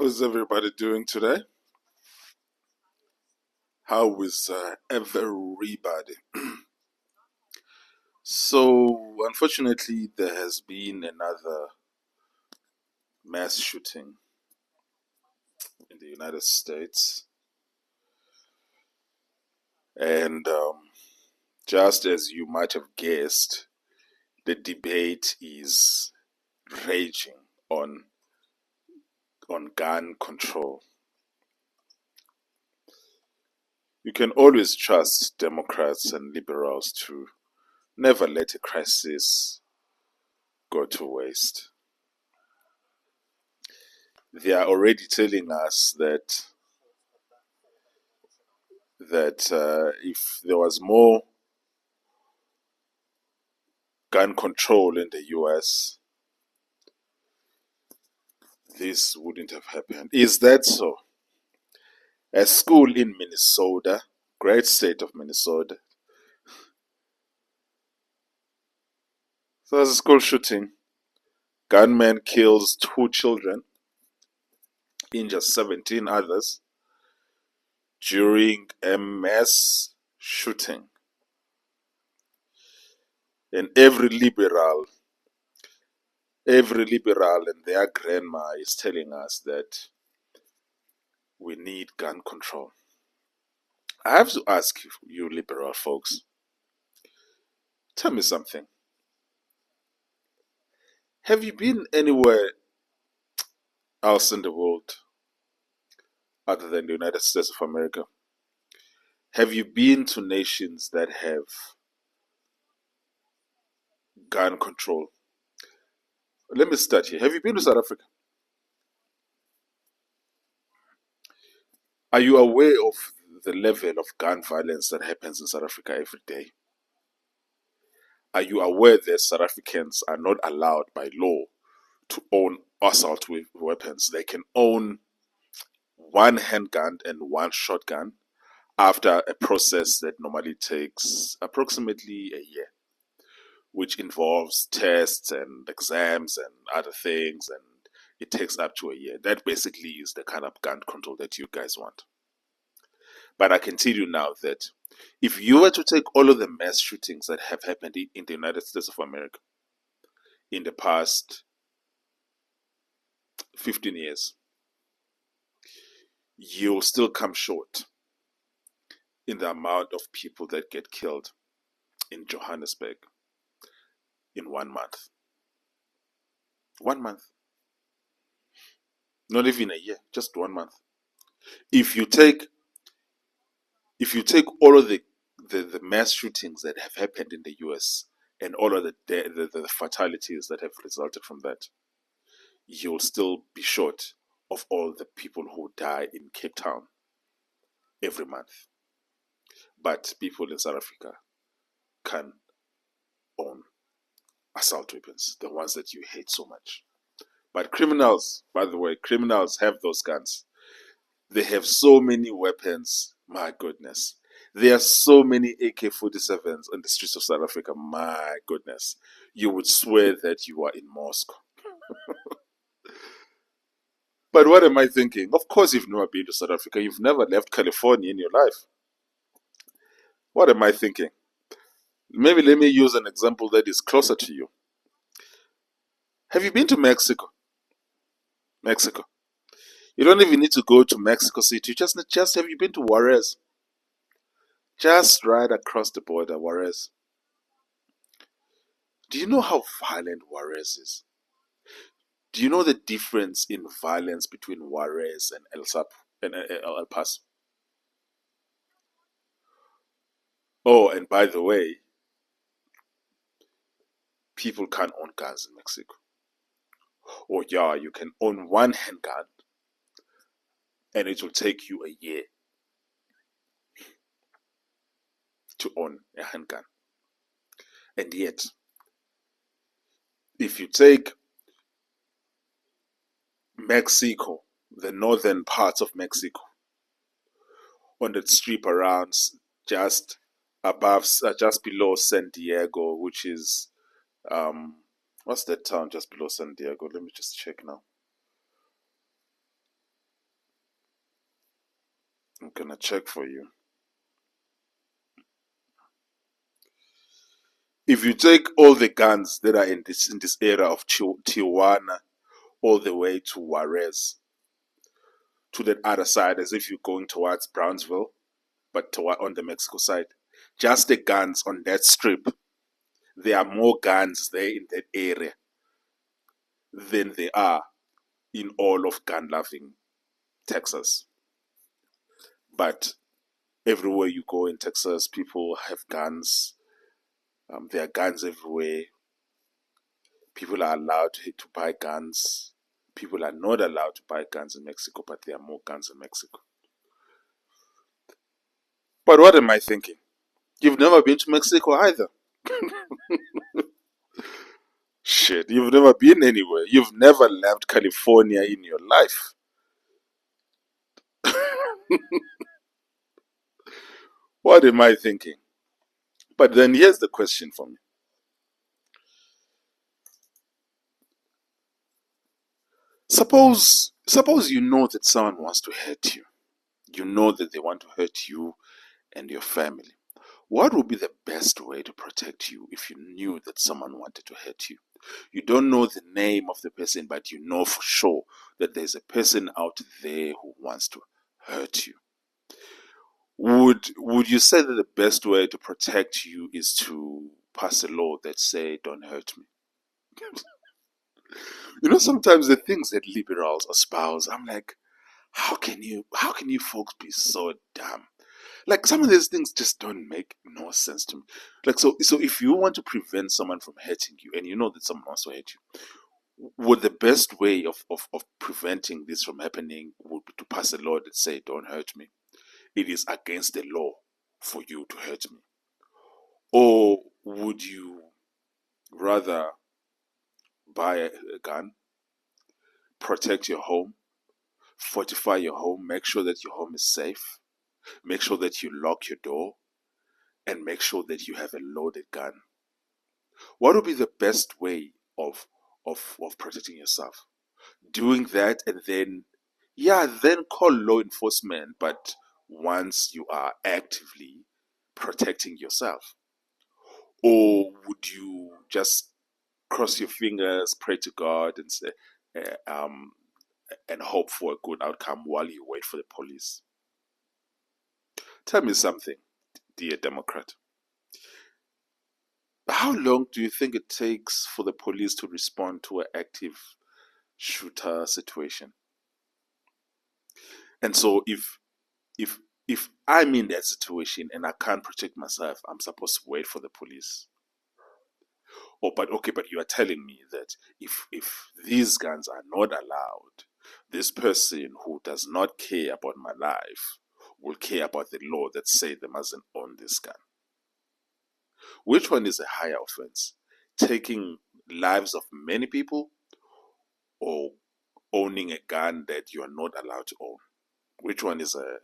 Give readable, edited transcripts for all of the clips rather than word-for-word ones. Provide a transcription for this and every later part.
How's everybody doing today? How is everybody? So, unfortunately, there has been another mass shooting in the United States, and just as you might have guessed, the debate is raging on gun control. You can always trust Democrats and liberals to never let a crisis go to waste. They are already telling us that if there was more gun control in the US, this wouldn't have happened. Is that so? A school in Minnesota, great state of Minnesota, so there's a school shooting. Gunman kills 2 children, injures 17 others during a mass shooting. And every liberal and their grandma is telling us that we need gun control. I have to ask you liberal folks, tell me something. Have you been anywhere else in the world other than the United States of America? Have you been to nations that have gun control? Let me start here. Have you been to South Africa? Are you aware of the level of gun violence that happens in South Africa every day? Are you aware that South Africans are not allowed by law to own assault weapons? They can own one handgun and one shotgun after a process that normally takes approximately a year, which involves tests and exams and other things, and it takes up to a year. That basically is the kind of gun control that you guys want. But I can tell you now that if you were to take all of the mass shootings that have happened in the United States of America in the past 15 years, you'll still come short in the amount of people that get killed in Johannesburg in 1 month. 1 month. Not even a year, just 1 month. If you take all of the mass shootings that have happened in the US and all of the fatalities that have resulted from that, you'll still be short of all the people who die in Cape Town every month. But people in South Africa can own assault weapons, the ones that you hate so much. But criminals, by the way, criminals have those guns. They have so many weapons. My goodness. There are so many AK-47s on the streets of South Africa. My goodness. You would swear that you are in Moscow. But what am I thinking? Of course, you've never been to South Africa. You've never left California in your life. What am I thinking? Maybe let me use an example that is closer to you. Have you been to Mexico? Mexico. You don't even need to go to Mexico City. Just have you been to Juarez? Just right across the border, Juarez. Do you know how violent Juarez is? Do you know the difference in violence between Juarez and El Paso? Oh, and by the way, people can't own guns in Mexico. Oh yeah, you can own one handgun and it will take you a year to own a handgun. And yet, if you take Mexico, the northern parts of Mexico, on the strip around just just below San Diego, which is what's that town just below San Diego? Let me just check now. I'm gonna check for you. If you take all the guns that are in this area of Tijuana all the way to Juarez, to that other side, as if you're going towards Brownsville, but on the Mexico side, just the guns on that strip, there are more guns there in that area than there are in all of gun-loving Texas. But everywhere you go in Texas, people have guns. There are guns everywhere. People are allowed to buy guns. People are not allowed to buy guns in Mexico, but there are more guns in Mexico. But what am I thinking? You've never been to Mexico either. Shit, you've never been anywhere. You've never left California in your life. What am I thinking? But then here's the question for me. Suppose you know that someone wants to hurt you. You know that they want to hurt you and your family. What would be the best way to protect you if you knew that someone wanted to hurt you? You don't know the name of the person, but you know for sure that there's a person out there who wants to hurt you. Would you say that the best way to protect you is to pass a law that say don't hurt me? You know, sometimes the things that liberals espouse, I'm like, how can you folks be so dumb? Like some of these things just don't make no sense to me. Like so if you want to prevent someone from hurting you and you know that someone wants to hurt you, would the best way of preventing this from happening would be to pass a law that say don't hurt me? It is against the law for you to hurt me. Or would you rather buy a gun, protect your home, fortify your home, make sure that your home is safe, make sure that you lock your door, and make sure that you have a loaded gun? What would be the best way of protecting yourself? Doing that and then, yeah, then call law enforcement, but once you are actively protecting yourself? Or would you just cross your fingers, pray to God, and say, and hope for a good outcome while you wait for the police? Tell me something, dear Democrat. How long do you think it takes for the police to respond to an active shooter situation? And so if if I'm in that situation and I can't protect myself, I'm supposed to wait for the police. Oh, but okay, but you are telling me that if these guns are not allowed, this person who does not care about my life will care about the law that say they mustn't own this gun. Which one is a higher offense? Taking lives of many people or owning a gun that you are not allowed to own? Which one is a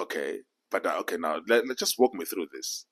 okay? But okay, now let just walk me through this.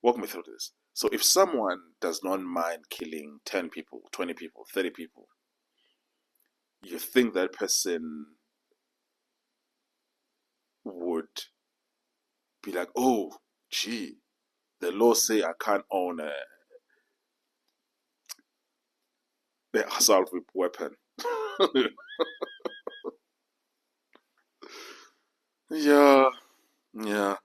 Walk me through this. So if someone does not mind killing 10 people, 20 people, 30 people, you think that person would be like, oh, gee, the law say I can't own the assault weapon. Yeah, yeah.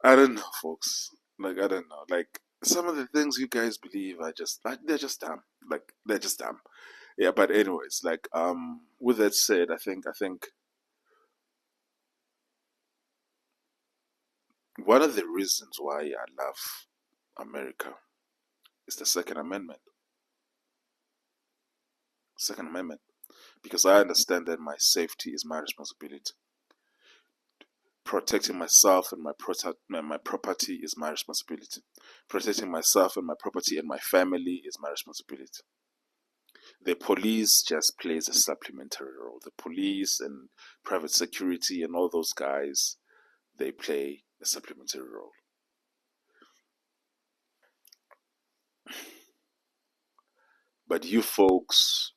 I don't know, folks. Like, I don't know. Like, some of the things you guys believe are just, like, they're just dumb. Like, they're just dumb. Yeah, but anyways, like, with that said, I think one of the reasons why I love America is the Second Amendment. Second Amendment. Because I understand that my safety is my responsibility. Protecting myself and my property is my responsibility. Protecting myself and my property and my family is my responsibility. The police just plays a supplementary role. The police and private security and all those guys, they play a supplementary role. But you folks,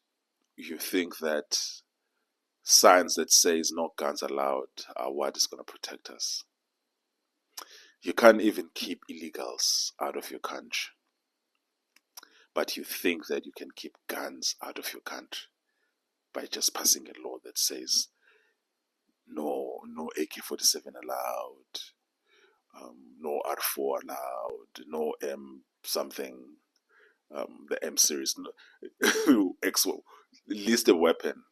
you think that signs that says no guns allowed are what is going to protect us. You can't even keep illegals out of your country, but you think that you can keep guns out of your country by just passing a law that says no AK-47 allowed, no R4 allowed, no M something, the M series, no, X, list a weapon,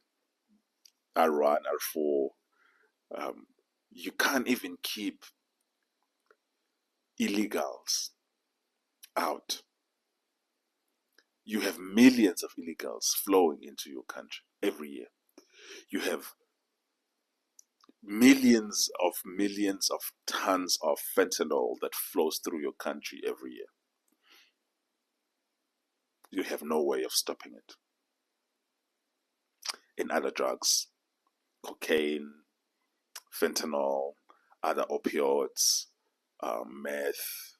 R1, R4. You can't even keep illegals out. You have millions of illegals flowing into your country every year. You have millions of tons of fentanyl that flows through your country every year. You have no way of stopping it. In other drugs, cocaine, fentanyl, other opioids, meth.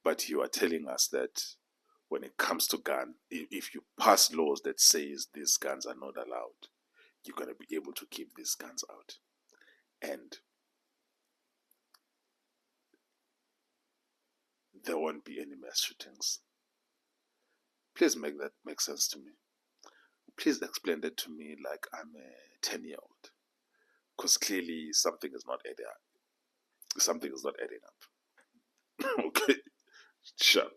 But you are telling us that when it comes to gun, if you pass laws that says these guns are not allowed, you're going to be able to keep these guns out. And there won't be any mass shootings. Please make that make sense to me. Please explain that to me like I'm a 10-year-old. Because clearly something is not adding up. Something is not adding up. Okay? Sure.